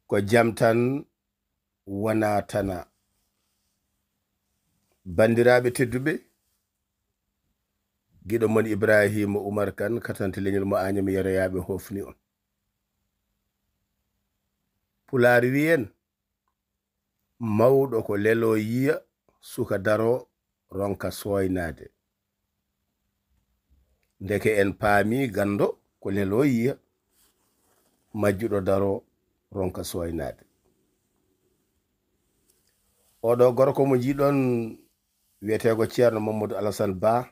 ko jam tan wana tana. Bandiraɓe tedduɓe, giɗo mon Ibrahima Oumar Kane katante leñol mo Agname yeroyaɓe hofni on. Pulaar wiyen mawɗo ko lelo yiya suka daro ronka soynade. Ndeke en paami gando ko lelo yiya majjuɗo daro ronka soynade. Oɗo gorko mo jiɗon wiyetego Ceerno Mamadou Alassane Ba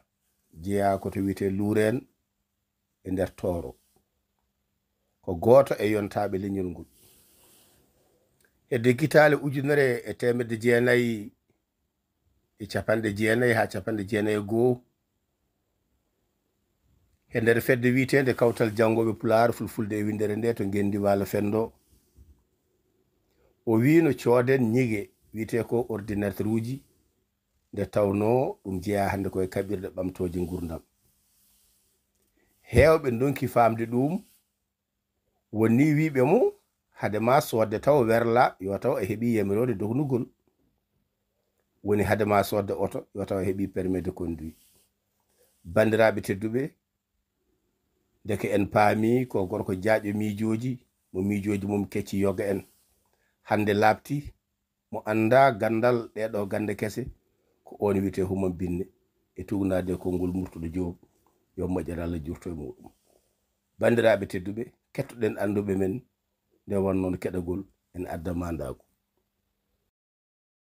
jeeya ko to wiyete Luuren e nder Tooro, ko goto e yontaɓe leñol ngol. Hedde gitale 1990 ha 91 e nder fedde wiitende kawtal jangoɓe Pulaar Fulfulde e windere nde to Ngendi Waalo Fendo, o wino cooden ñige wiyete ko ordinateur uji nde tawno ɗum jeeya hande koye kaɓirɗe ɓamtoje gurdam. Heewɓe donki famde ɗum, wonni wiɓe mo hade ma sodde taw werla yo taw e heeɓi yamirode dognugol, woni hade ma sodde oto yo taw e heeɓi permis de conduit. Bandiraɓe tedduɓe, deke en paami ko gorko jaaƴo miijoji, mo miijoji mum kecci yoga en hande laabti mo anda gandal ɗeɗo gande kese ko on wiyete Humam Binne e tugnade konngol murtuɗo Joob, yo moƴƴere Allah jurto e muɗum. Bandiraɓe tedduɓe, kettoɗen anduɓe men nde won noon keɗagol en adda mandago.